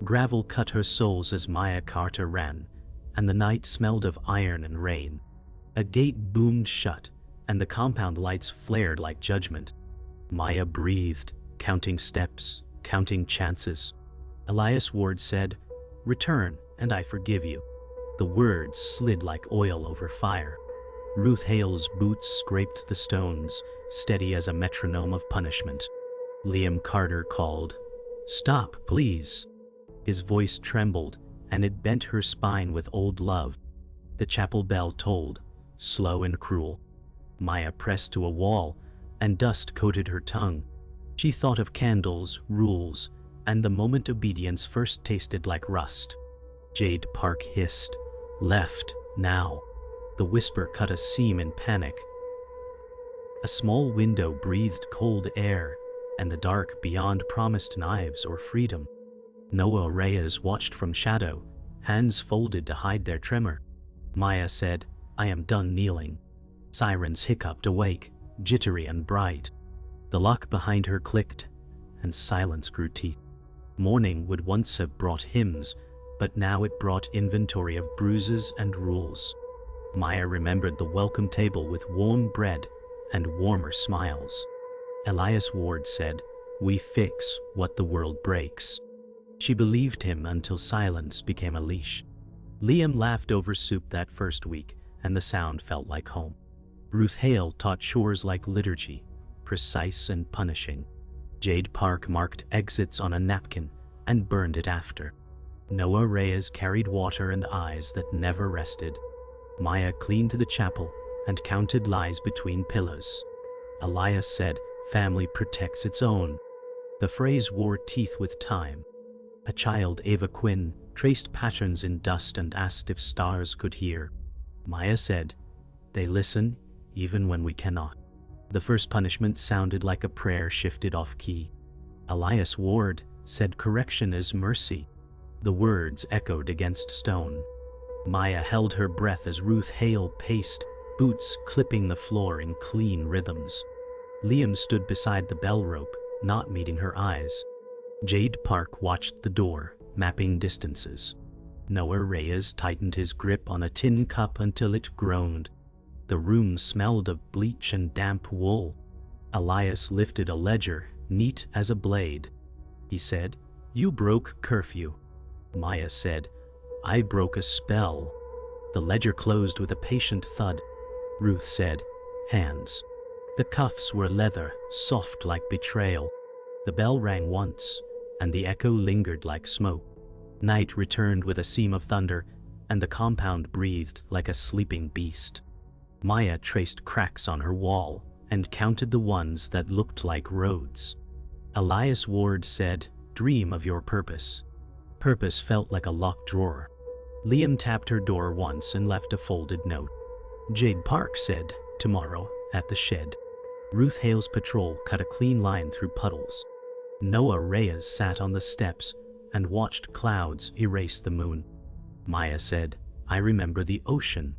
Gravel cut her soles as Maya Carter ran, and the night smelled of iron and rain. A gate boomed shut, and the compound lights flared like judgment. Maya breathed, counting steps, counting chances. Elias Ward said, "Return, and I forgive you." The words slid like oil over fire. Ruth Hale's boots scraped the stones, steady as a metronome of punishment. Liam Carter called, "Stop, please." His voice trembled, and it bent her spine with old love. The chapel bell tolled, slow and cruel. Maya pressed to a wall, and dust coated her tongue. She thought of candles, rules, and the moment obedience first tasted like rust. Jade Park hissed, "Left, now." The whisper cut a seam in panic. A small window breathed cold air, and the dark beyond promised knives or freedom. Noah Reyes watched from shadow, hands folded to hide their tremor. Maya said, "I am done kneeling." Sirens hiccuped awake, jittery and bright. The lock behind her clicked, and silence grew teeth. Morning would once have brought hymns, but now it brought inventory of bruises and rules. Maya remembered the welcome table with warm bread and warmer smiles. Elias Ward said, "We fix what the world breaks." She believed him until silence became a leash. Liam laughed over soup that first week, and the sound felt like home. Ruth Hale taught chores like liturgy, precise and punishing. Jade Park marked exits on a napkin and burned it after. Noah Reyes carried water and eyes that never rested. Maya cleaned the chapel and counted lies between pillows. Elias said, "Family protects its own." The phrase wore teeth with time. A child, Ava Quinn, traced patterns in dust and asked if stars could hear. Maya said, "They listen, even when we cannot." The first punishment sounded like a prayer shifted off key. Elias Ward said, "Correction is mercy." The words echoed against stone. Maya held her breath as Ruth Hale paced, boots clipping the floor in clean rhythms. Liam stood beside the bell rope, not meeting her eyes. Jade Park watched the door, mapping distances. Noah Reyes tightened his grip on a tin cup until it groaned. The room smelled of bleach and damp wool. Elias lifted a ledger, neat as a blade. He said, "You broke curfew." Maya said, "I broke a spell." The ledger closed with a patient thud. Ruth said, "Hands." The cuffs were leather, soft like betrayal. The bell rang once, and the echo lingered like smoke. Night returned with a seam of thunder, and the compound breathed like a sleeping beast. Maya traced cracks on her wall and counted the ones that looked like roads. Elias Ward said, "Dream of your purpose." Purpose felt like a locked drawer. Liam tapped her door once and left a folded note. Jade Park said, "Tomorrow, at the shed." Ruth Hale's patrol cut a clean line through puddles. Noah Reyes sat on the steps and watched clouds erase the moon. Maya said, "I remember the ocean."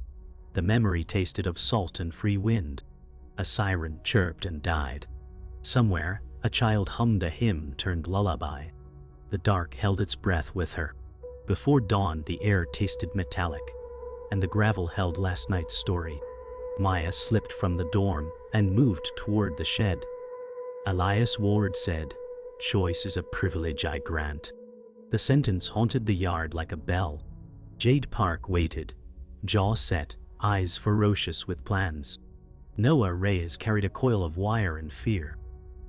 The memory tasted of salt and free wind. A siren chirped and died. Somewhere, a child hummed a hymn turned lullaby. The dark held its breath with her. Before dawn, the air tasted metallic, and the gravel held last night's story. Maya slipped from the dorm and moved toward the shed. Elias Ward said, "Choice is a privilege I grant." The sentence haunted the yard like a bell. Jade Park waited, jaw set, eyes ferocious with plans. Noah Reyes carried a coil of wire and fear.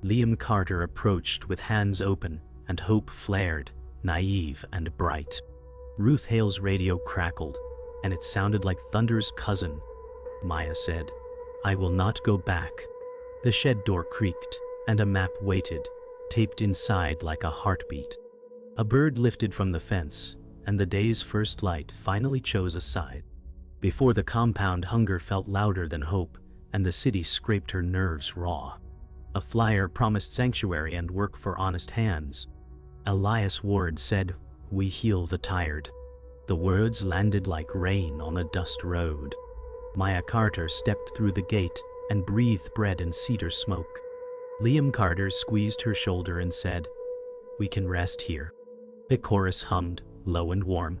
Liam Carter approached with hands open, and hope flared, naive and bright. Ruth Hale's radio crackled, and it sounded like thunder's cousin. Maya said, "I will not go back." The shed door creaked, and a map waited, taped inside like a heartbeat. A bird lifted from the fence, and the day's first light finally chose a side. Before the compound, hunger felt louder than hope, and the city scraped her nerves raw. A flyer promised sanctuary and work for honest hands. Elias Ward said, "We heal the tired." The words landed like rain on a dust road. Maya Carter stepped through the gate and breathed bread and cedar smoke. Liam Carter squeezed her shoulder and said, "We can rest here." The chorus hummed, low and warm,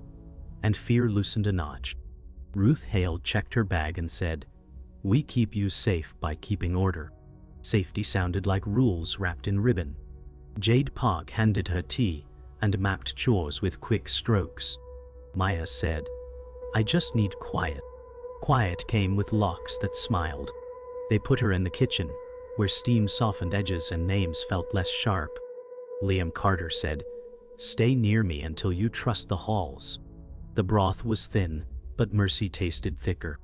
and fear loosened a notch. Ruth Hale checked her bag and said, "We keep you safe by keeping order." Safety sounded like rules wrapped in ribbon. Jade Park handed her tea and mapped chores with quick strokes. Maya said, "I just need quiet." Quiet came with locks that smiled. They put her in the kitchen, where steam softened edges and names felt less sharp. Liam Carter said, "Stay near me until you trust the halls." The broth was thin, but mercy tasted thicker.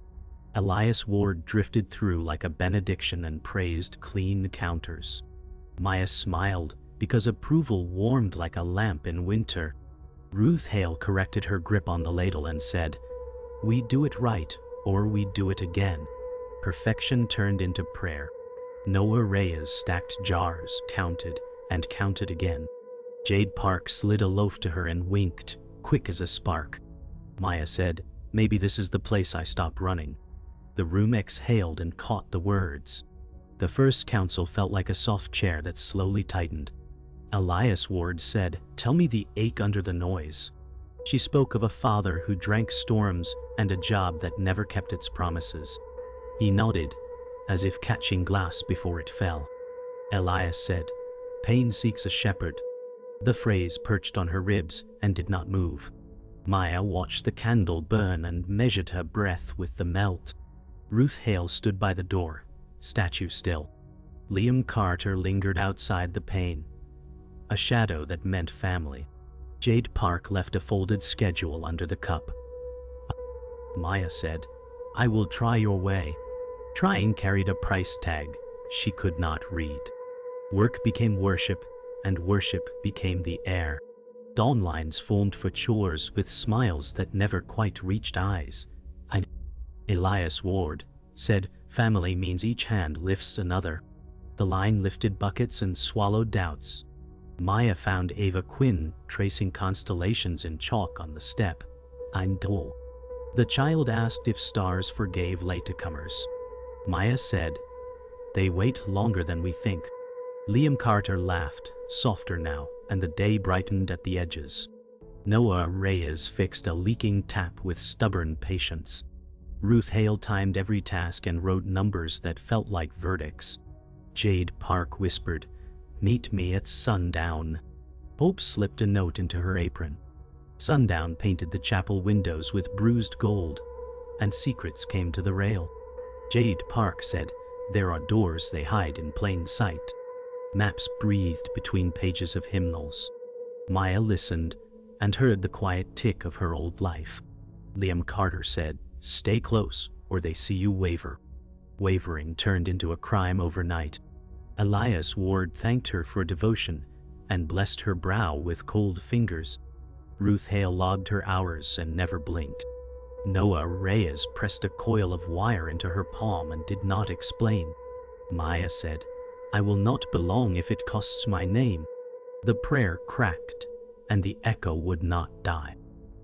Elias Ward drifted through like a benediction and praised clean counters. Maya smiled, because approval warmed like a lamp in winter. Ruth Hale corrected her grip on the ladle and said, "We do it right, or we do it again." Perfection turned into prayer. Noah Reyes stacked jars, counted, and counted again. Jade Park slid a loaf to her and winked, quick as a spark. Maya said, "Maybe this is the place I stop running." The room exhaled and caught the words. The first council felt like a soft chair that slowly tightened. Elias Ward said, "Tell me the ache under the noise." She spoke of a father who drank storms and a job that never kept its promises. He nodded, as if catching glass before it fell. Elias said, "Pain seeks a shepherd." The phrase perched on her ribs and did not move. Maya watched the candle burn and measured her breath with the melt. Ruth Hale stood by the door, statue still. Liam Carter lingered outside the pane, a shadow that meant family. Jade Park left a folded schedule under the cup. Maya said, "I will try your way." Trying carried a price tag she could not read. Work became worship, and worship became the air. Dawn lines formed for chores with smiles that never quite reached eyes. Elias Ward said, "Family means each hand lifts another." The line lifted buckets and swallowed doubts. Maya found Ava Quinn tracing constellations in chalk on the step. "I'm dull." The child asked if stars forgave latecomers. Maya said, "They wait longer than we think." Liam Carter laughed, softer now, and the day brightened at the edges. Noah Reyes fixed a leaking tap with stubborn patience. Ruth Hale timed every task and wrote numbers that felt like verdicts. Jade Park whispered, "Meet me at sundown." Hope slipped a note into her apron. Sundown painted the chapel windows with bruised gold, and secrets came to the rail. Jade Park said, "There are doors they hide in plain sight." Maps breathed between pages of hymnals. Maya listened and heard the quiet tick of her old life. Liam Carter said, "Stay close, or they see you waver." Wavering turned into a crime overnight. Elias Ward thanked her for devotion and blessed her brow with cold fingers. Ruth Hale logged her hours and never blinked. Noah Reyes pressed a coil of wire into her palm and did not explain. Maya said, "I will not belong if it costs my name." The prayer cracked, and the echo would not die.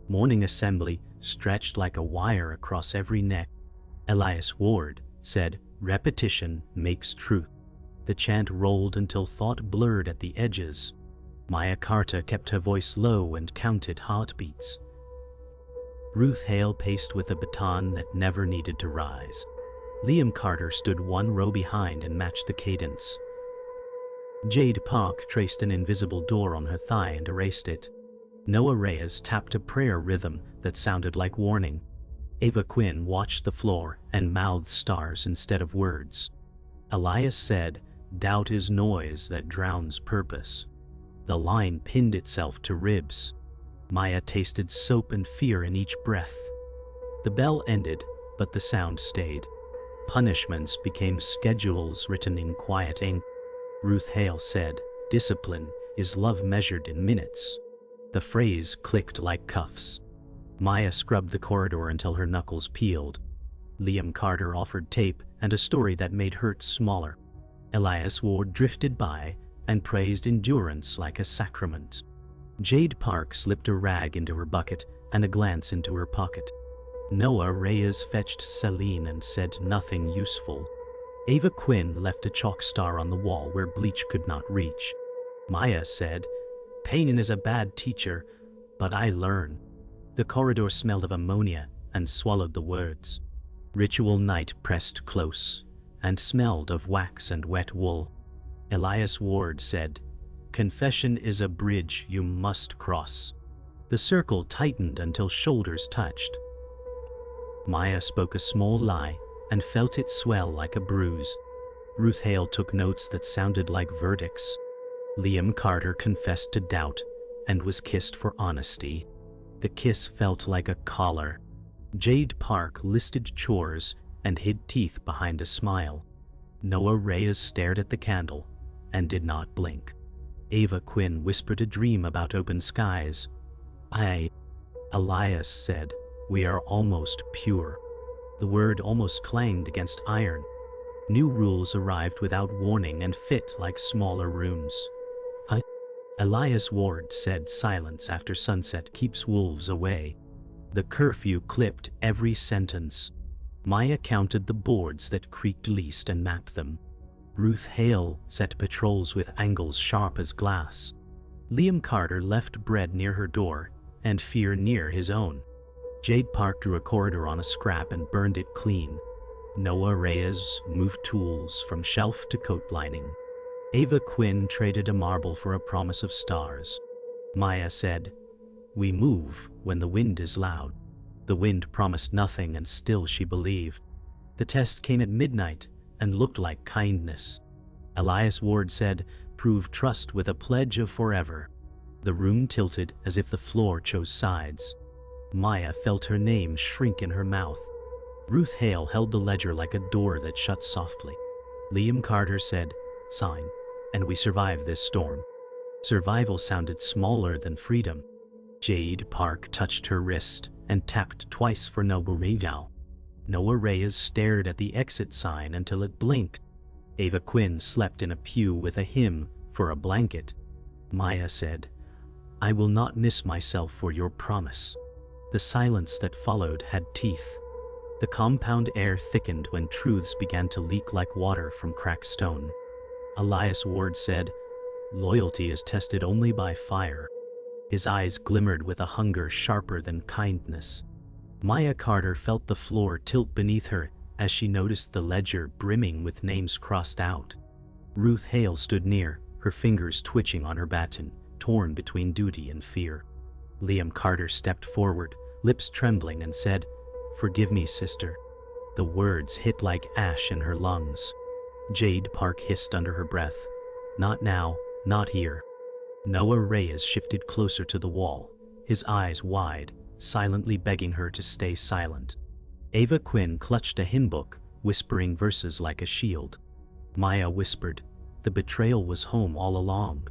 Morning assembly stretched like a wire across every neck. Elias Ward said, "Repetition makes truth." The chant rolled until thought blurred at the edges. Maya Carter kept her voice low and counted heartbeats. Ruth Hale paced with a baton that never needed to rise. Liam Carter stood one row behind and matched the cadence. Jade Park traced an invisible door on her thigh and erased it. Noah Reyes tapped a prayer rhythm that sounded like warning. Ava Quinn watched the floor and mouthed stars instead of words. Elias said, "Doubt is noise that drowns purpose." The line pinned itself to ribs. Maya tasted soap and fear in each breath. The bell ended, but the sound stayed. Punishments became schedules written in quiet ink. Ruth Hale said, "Discipline is love measured in minutes." The phrase clicked like cuffs. Maya scrubbed the corridor until her knuckles peeled. Liam Carter offered tape and a story that made hurt smaller. Elias Ward drifted by and praised endurance like a sacrament. Jade Park slipped a rag into her bucket and a glance into her pocket. Noah Reyes fetched Celine and said nothing useful. Ava Quinn left a chalk star on the wall where bleach could not reach. Maya said, Pain is a bad teacher, but I learn. The corridor smelled of ammonia and swallowed the words. Ritual night pressed close and smelled of wax and wet wool. Elias Ward said, "Confession is a bridge you must cross." The circle tightened until shoulders touched. Maya spoke a small lie and felt it swell like a bruise. Ruth Hale took notes that sounded like verdicts. Liam Carter confessed to doubt and was kissed for honesty. The kiss felt like a collar. Jade Park listed chores and hid teeth behind a smile. Noah Reyes stared at the candle and did not blink. Ava Quinn whispered a dream about open skies. Elias said, "We are almost pure." The word almost clanged against iron. New rules arrived without warning and fit like smaller runes. Elias Ward said silence after sunset keeps wolves away. The curfew clipped every sentence. Maya counted the boards that creaked least and mapped them. Ruth Hale set patrols with angles sharp as glass. Liam Carter left bread near her door and fear near his own. Jade Park drew a corridor on a scrap and burned it clean. Noah Reyes moved tools from shelf to coat lining. Ava Quinn traded a marble for a promise of stars. Maya said, "We move when the wind is loud." The wind promised nothing and still she believed. The test came at midnight and looked like kindness. Elias Ward said, "Prove trust with a pledge of forever." The room tilted as if the floor chose sides. Maya felt her name shrink in her mouth. Ruth Hale held the ledger like a door that shut softly. Liam Carter said, "Sign, and we survive this storm." Survival sounded smaller than freedom. Jade Park touched her wrist and tapped twice for Noah Reyes. Noah Reyes stared at the exit sign until it blinked. Ava Quinn slept in a pew with a hymn for a blanket. Maya said, "I will not miss myself for your promise." The silence that followed had teeth. The compound air thickened when truths began to leak like water from cracked stone. Elias Ward said, "Loyalty is tested only by fire." His eyes glimmered with a hunger sharper than kindness. Maya Carter felt the floor tilt beneath her as she noticed the ledger brimming with names crossed out. Ruth Hale stood near, her fingers twitching on her baton, torn between duty and fear. Liam Carter stepped forward, lips trembling, and said, "Forgive me, sister." The words hit like ash in her lungs. Jade Park hissed under her breath, "Not now, not here." Noah Reyes shifted closer to the wall, his eyes wide, silently begging her to stay silent. Ava Quinn clutched a hymn book, whispering verses like a shield. Maya whispered, "The betrayal was home all along."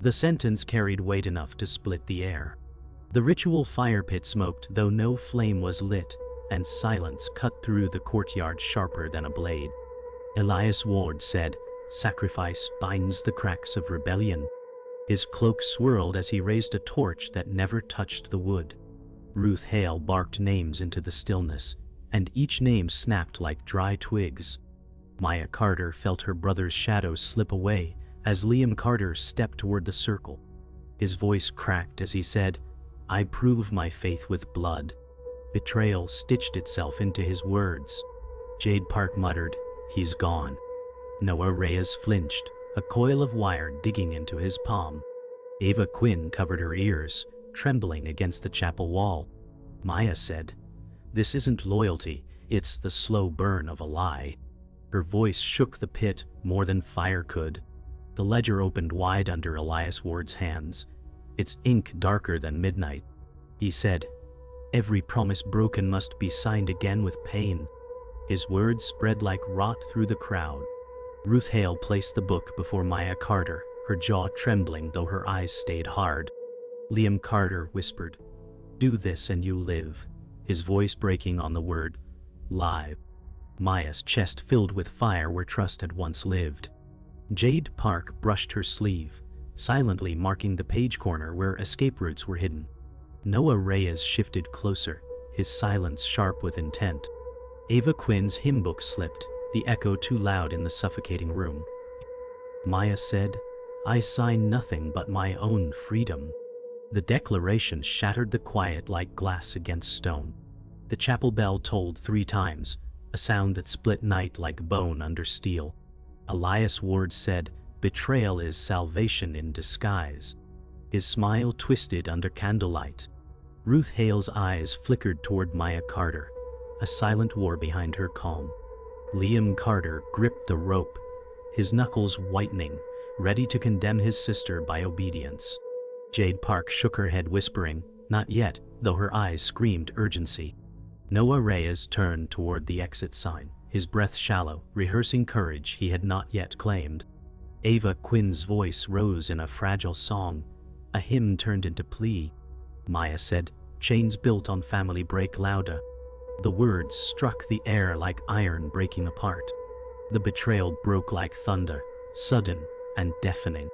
The sentence carried weight enough to split the air. The ritual fire pit smoked though no flame was lit, and silence cut through the courtyard sharper than a blade. Elias Ward said, "Sacrifice binds the cracks of rebellion." His cloak swirled as he raised a torch that never touched the wood. Ruth Hale barked names into the stillness, and each name snapped like dry twigs. Maya Carter felt her brother's shadow slip away as Liam Carter stepped toward the circle. His voice cracked as he said, "I prove my faith with blood." Betrayal stitched itself into his words. Jade Park muttered, "He's gone." Noah Reyes flinched, a coil of wire digging into his palm. Ava Quinn covered her ears, trembling against the chapel wall. Maya said, "This isn't loyalty, it's the slow burn of a lie." Her voice shook the pit more than fire could. The ledger opened wide under Elias Ward's hands, its ink darker than midnight. He said, "Every promise broken must be signed again with pain." His words spread like rot through the crowd. Ruth Hale placed the book before Maya Carter, her jaw trembling though her eyes stayed hard. Liam Carter whispered, "Do this and you live," his voice breaking on the word, "live." Maya's chest filled with fire where trust had once lived. Jade Park brushed her sleeve, silently marking the page corner where escape routes were hidden. Noah Reyes shifted closer, his silence sharp with intent. Ava Quinn's hymn book slipped, the echo too loud in the suffocating room. Maya said, I sign nothing but my own freedom. The declaration shattered the quiet like glass against stone. The chapel bell tolled 3 times, a sound that split night like bone under steel. Elias Ward said, "Betrayal is salvation in disguise." His smile twisted under candlelight. Ruth Hale's eyes flickered toward Maya Carter, a silent war behind her calm. Liam Carter gripped the rope, his knuckles whitening, ready to condemn his sister by obedience. Jade Park shook her head, whispering, "Not yet," though her eyes screamed urgency. Noah Reyes turned toward the exit sign, his breath shallow, rehearsing courage he had not yet claimed. Ava Quinn's voice rose in a fragile song, a hymn turned into plea. Maya said, "Chains built on family break louder." The words struck the air like iron breaking apart. The betrayal broke like thunder, sudden and deafening.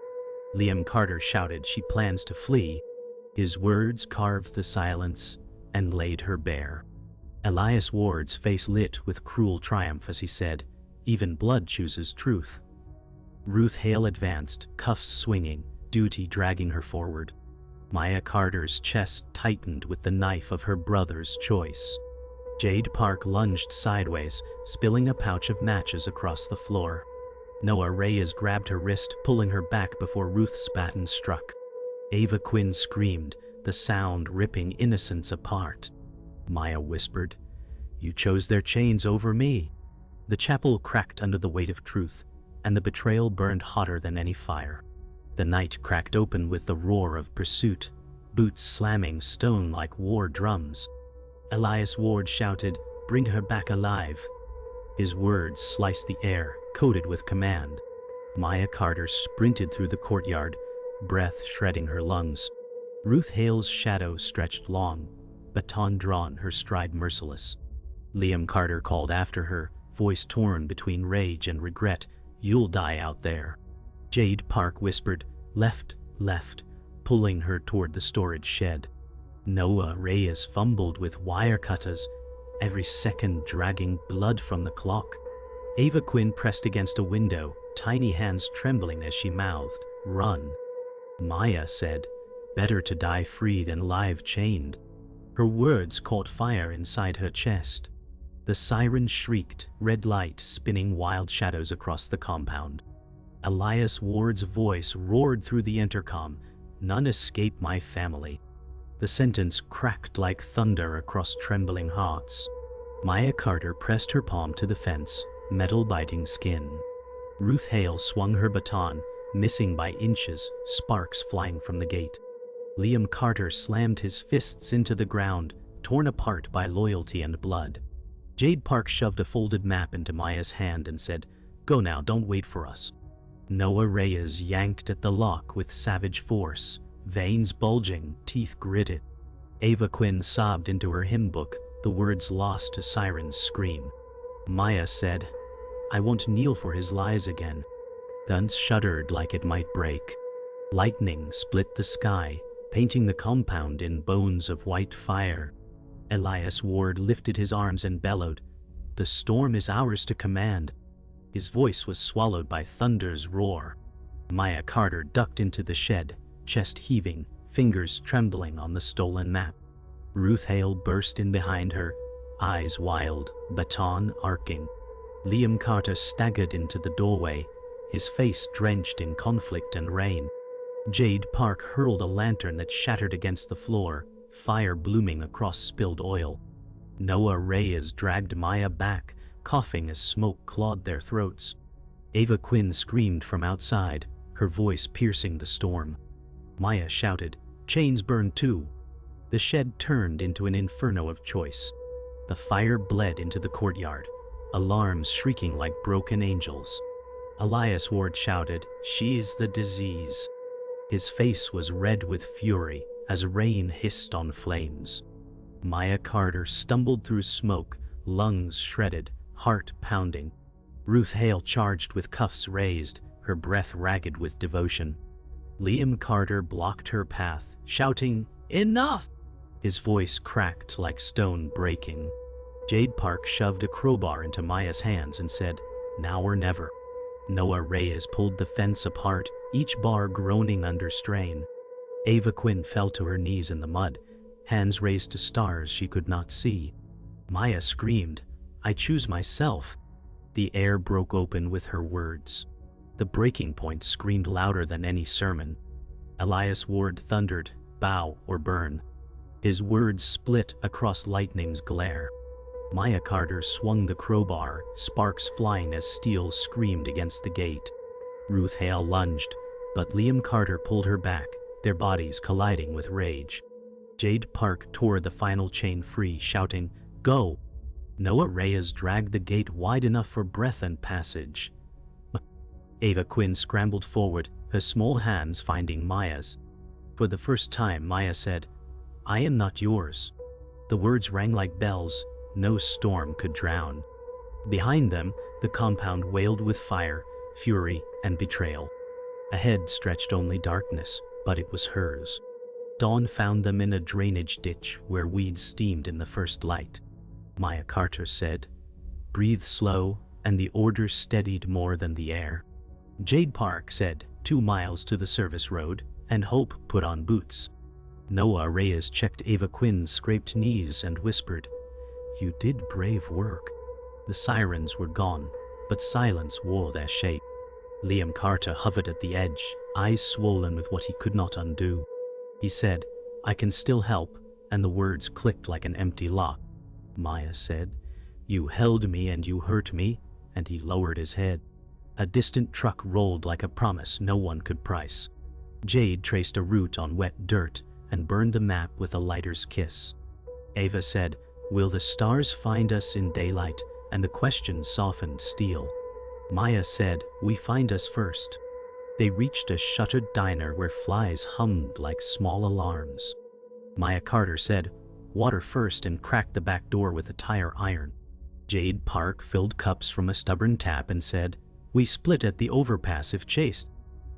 Liam Carter shouted, "She plans to flee." His words carved the silence and laid her bare. Elias Ward's face lit with cruel triumph as he said, "Even blood chooses truth." Ruth Hale advanced, cuffs swinging, duty dragging her forward. Maya Carter's chest tightened with the knife of her brother's choice. Jade Park lunged sideways, spilling a pouch of matches across the floor. Noah Reyes grabbed her wrist, pulling her back before Ruth's baton struck. Ava Quinn screamed, the sound ripping innocence apart. Maya whispered, "You chose their chains over me." The chapel cracked under the weight of truth, and the betrayal burned hotter than any fire. The night cracked open with the roar of pursuit, boots slamming stone like war drums. Elias Ward shouted, "Bring her back alive." His words sliced the air, coated with command. Maya Carter sprinted through the courtyard, breath shredding her lungs. Ruth Hale's shadow stretched long, baton drawn, her stride merciless. Liam Carter called after her, voice torn between rage and regret, "You'll die out there." Jade Park whispered, "Left, left," pulling her toward the storage shed. Noah Reyes fumbled with wire cutters, every second dragging blood from the clock. Ava Quinn pressed against a window, tiny hands trembling as she mouthed, "Run." Maya said, "Better to die free than live chained." Her words caught fire inside her chest. The siren shrieked, red light spinning wild shadows across the compound. Elias Ward's voice roared through the intercom, "None escape my family." The sentence cracked like thunder across trembling hearts. Maya Carter pressed her palm to the fence, metal biting skin. Ruth Hale swung her baton, missing by inches, sparks flying from the gate. Liam Carter slammed his fists into the ground, torn apart by loyalty and blood. Jade Park shoved a folded map into Maya's hand and said, "Go now, don't wait for us." Noah Reyes yanked at the lock with savage force, veins bulging, teeth gritted. Ava Quinn sobbed into her hymn book, the words lost to Siren's scream. Maya said, "I won't kneel for his lies again." Thence shuddered like it might break. Lightning split the sky, painting the compound in bones of white fire. Elias Ward lifted his arms and bellowed, "The storm is ours to command." His voice was swallowed by thunder's roar. Maya Carter ducked into the shed, chest heaving, fingers trembling on the stolen map. Ruth Hale burst in behind her, eyes wild, baton arcing. Liam Carter staggered into the doorway, his face drenched in conflict and rain. Jade Park hurled a lantern that shattered against the floor, fire blooming across spilled oil. Noah Reyes dragged Maya back, coughing as smoke clawed their throats. Ava Quinn screamed from outside, her voice piercing the storm. Maya shouted, "Chains burn too." The shed turned into an inferno of choice. The fire bled into the courtyard, alarms shrieking like broken angels. Elias Ward shouted, "She's the disease." His face was red with fury as rain hissed on flames. Maya Carter stumbled through smoke, lungs shredded, heart pounding. Ruth Hale charged with cuffs raised, her breath ragged with devotion. Liam Carter blocked her path, shouting, "Enough!" His voice cracked like stone breaking. Jade Park shoved a crowbar into Maya's hands and said, "Now or never." Noah Reyes pulled the fence apart, each bar groaning under strain. Ava Quinn fell to her knees in the mud, hands raised to stars she could not see. Maya screamed, "I choose myself." The air broke open with her words. The breaking point screamed louder than any sermon. Elias Ward thundered, "Bow or burn." His words split across lightning's glare. Maya Carter swung the crowbar, sparks flying as steel screamed against the gate. Ruth Hale lunged, but Liam Carter pulled her back, their bodies colliding with rage. Jade Park tore the final chain free, shouting, "Go!" Noah Reyes dragged the gate wide enough for breath and passage. Ava Quinn scrambled forward, her small hands finding Maya's. For the first time, Maya said, "I am not yours." The words rang like bells, no storm could drown. Behind them, the compound wailed with fire, fury, and betrayal. Ahead stretched only darkness, but it was hers. Dawn found them in a drainage ditch where weeds steamed in the first light. Maya Carter said, "Breathe slow," and the orders steadied more than the air. Jade Park said, 2 miles to the service road, and Hope put on boots. Noah Reyes checked Ava Quinn's scraped knees and whispered, "You did brave work." The sirens were gone, but silence wore their shape. Liam Carter hovered at the edge, eyes swollen with what he could not undo. He said, "I can still help," and the words clicked like an empty lock. Maya said, "You held me and you hurt me," and he lowered his head. A distant truck rolled like a promise no one could price. Jade traced a route on wet dirt and burned the map with a lighter's kiss. Ava said, "Will the stars find us in daylight?" and the question softened steel. Maya said, "We find us first." They reached a shuttered diner where flies hummed like small alarms. Maya Carter said, "Water first," and cracked the back door with a tire iron. Jade Park filled cups from a stubborn tap and said, "We split at the overpass if chased."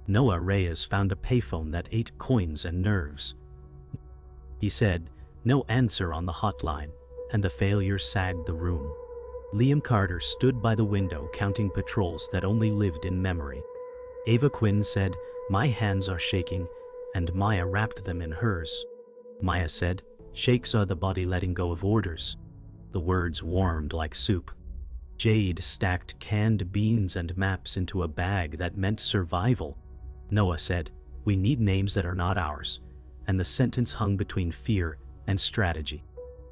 Noah Reyes found a payphone that ate coins and nerves. He said, "No answer on the hotline," and the failure sagged the room. Liam Carter stood by the window counting patrols that only lived in memory. Ava Quinn said, "My hands are shaking," and Maya wrapped them in hers. Maya said, "Shakes are the body letting go of orders." The words warmed like soup. Jade stacked canned beans and maps into a bag that meant survival. Noah said, "We need names that are not ours," and the sentence hung between fear and strategy.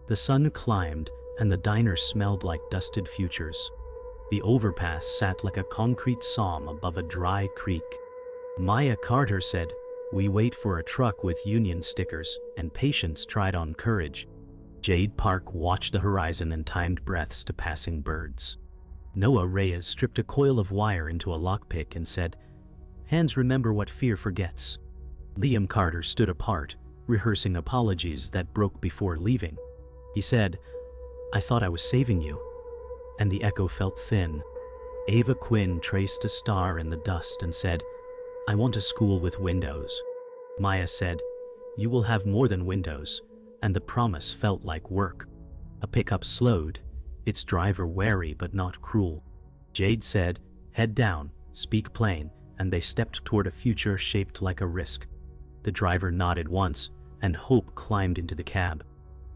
The sun climbed, and the diner smelled like dusted futures. The overpass sat like a concrete psalm above a dry creek. Maya Carter said, "We wait for a truck with Union stickers," and patience tried on courage. Jade Park watched the horizon and timed breaths to passing birds. Noah Reyes stripped a coil of wire into a lockpick and said, "Hands remember what fear forgets." Liam Carter stood apart, rehearsing apologies that broke before leaving. He said, "I thought I was saving you," and the echo felt thin. Ava Quinn traced a star in the dust and said, "I want a school with windows." Maya said, "You will have more than windows," and the promise felt like work. A pickup slowed, its driver wary but not cruel. Jade said, "Head down, speak plain," and they stepped toward a future shaped like a risk. The driver nodded once, and hope climbed into the cab.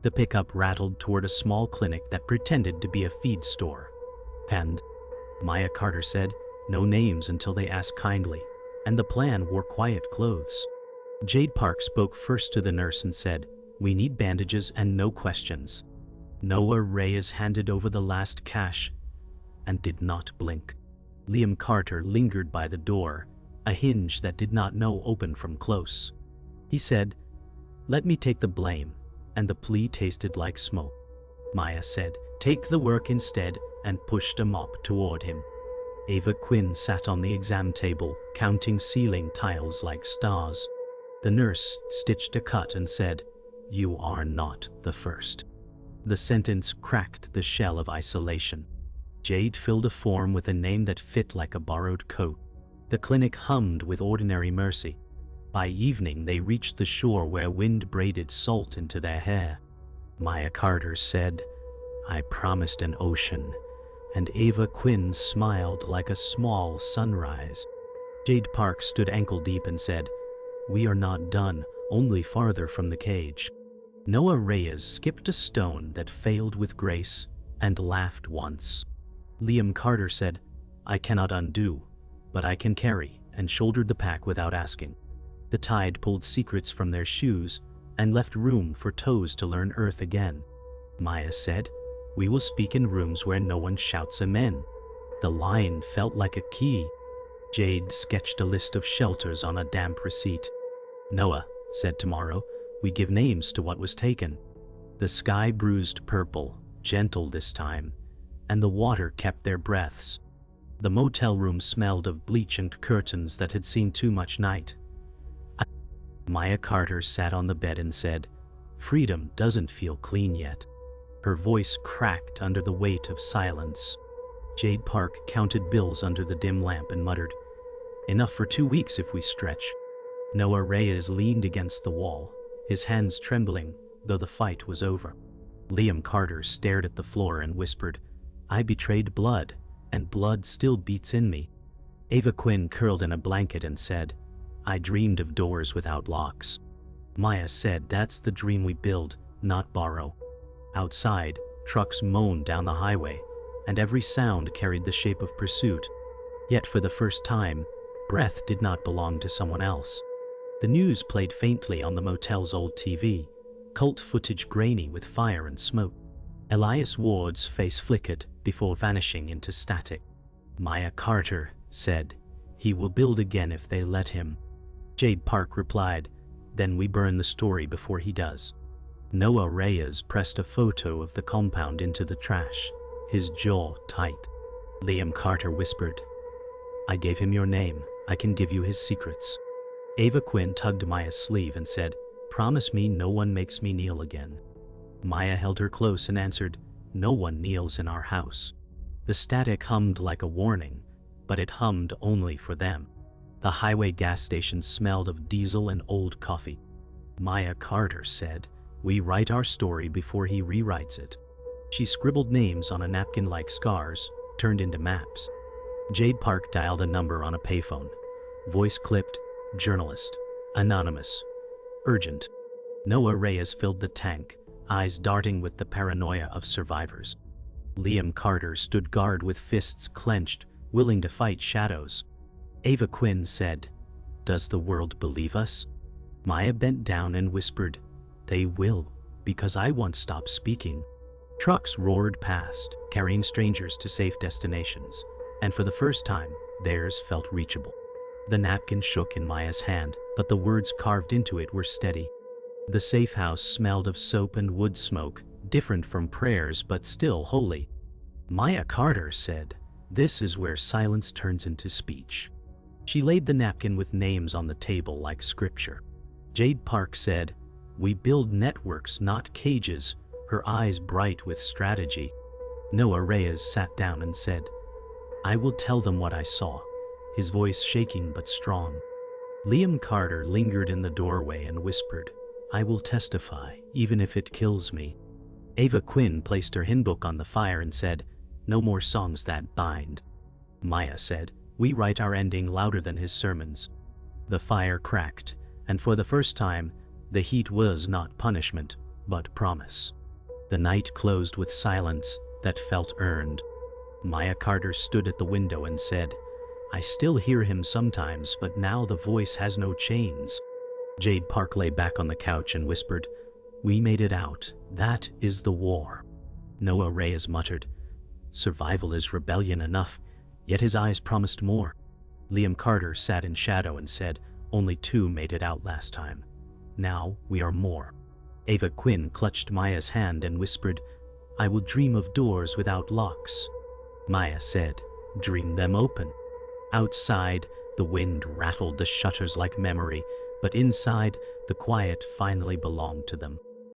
The pickup rattled toward a small clinic that pretended to be a feed store. And Maya Carter said, "No names until they ask kindly," and the plan wore quiet clothes. Jade Park spoke first to the nurse and said, "We need bandages and no questions." Noah Reyes handed over the last cash and did not blink. Liam Carter lingered by the door, a hinge that did not know open from close. He said, "Let me take the blame," and the plea tasted like smoke. Maya said, "Take the work instead," and pushed a mop toward him. Ava Quinn sat on the exam table, counting ceiling tiles like stars. The nurse stitched a cut and said, "You are not the first." The sentence cracked the shell of isolation. Jade filled a form with a name that fit like a borrowed coat. The clinic hummed with ordinary mercy. By evening they reached the shore where wind braided salt into their hair. Maya Carter said, "I promised an ocean, and Ava Quinn smiled like a small sunrise. Jade Park stood ankle-deep and said, "We are not done, only farther from the cage." Noah Reyes skipped a stone that failed with grace and laughed once. Liam Carter said, "I cannot undo, but I can carry," and shouldered the pack without asking. The tide pulled secrets from their shoes and left room for toes to learn earth again. Maya said, "We will speak in rooms where no one shouts amen." The line felt like a key. Jade sketched a list of shelters on a damp receipt. Noah said, "Tomorrow, we give names to what was taken." The sky bruised purple, gentle this time, and the water kept their breaths. The motel room smelled of bleach and curtains that had seen too much night. Maya Carter sat on the bed and said, "Freedom doesn't feel clean yet." Her voice cracked under the weight of silence. Jade Park counted bills under the dim lamp and muttered, "Enough for 2 weeks if we stretch." Noah Reyes leaned against the wall, his hands trembling, though the fight was over. Liam Carter stared at the floor and whispered, "I betrayed blood, and blood still beats in me." Ava Quinn curled in a blanket and said, "I dreamed of doors without locks." Maya said, "That's the dream we build, not borrow." Outside, trucks moaned down the highway, and every sound carried the shape of pursuit. Yet for the first time, breath did not belong to someone else. The news played faintly on the motel's old TV, cult footage grainy with fire and smoke. Elias Ward's face flickered before vanishing into static. Maya Carter said, "He will build again if they let him." Jade Park replied, "Then we burn the story before he does." Noah Reyes pressed a photo of the compound into the trash, his jaw tight. Liam Carter whispered, "I gave him your name. I can give you his secrets." Ava Quinn tugged Maya's sleeve and said, "Promise me no one makes me kneel again." Maya held her close and answered, "No one kneels in our house." The static hummed like a warning, but it hummed only for them. The highway gas station smelled of diesel and old coffee. Maya Carter said, "We write our story before he rewrites it." She scribbled names on a napkin like scars, turned into maps. Jade Park dialed a number on a payphone. Voice clipped, "Journalist. Anonymous. Urgent." Noah Reyes filled the tank, eyes darting with the paranoia of survivors. Liam Carter stood guard with fists clenched, willing to fight shadows. Ava Quinn said, "Does the world believe us?" Maya bent down and whispered, "They will, because I won't stop speaking." Trucks roared past, carrying strangers to safe destinations, and for the first time, theirs felt reachable. The napkin shook in Maya's hand, but the words carved into it were steady. The safe house smelled of soap and wood smoke, different from prayers but still holy. Maya Carter said, "This is where silence turns into speech." She laid the napkin with names on the table like scripture. Jade Park said, "We build networks, not cages," her eyes bright with strategy. Noah Reyes sat down and said, "I will tell them what I saw," his voice shaking but strong. Liam Carter lingered in the doorway and whispered, "I will testify, even if it kills me." Ava Quinn placed her hymn book on the fire and said, "No more songs that bind." Maya said, "We write our ending louder than his sermons." The fire cracked, and for the first time, the heat was not punishment, but promise. The night closed with silence that felt earned. Maya Carter stood at the window and said, "I still hear him sometimes, but now the voice has no chains." Jade Park lay back on the couch and whispered, "We made it out. That is the war." Noah Reyes muttered, "Survival is rebellion enough," yet his eyes promised more. Liam Carter sat in shadow and said, "Only 2 made it out last time. Now we are more." Ava Quinn clutched Maya's hand and whispered, "I will dream of doors without locks." Maya said, "Dream them open." Outside, the wind rattled the shutters like memory, but inside, the quiet finally belonged to them.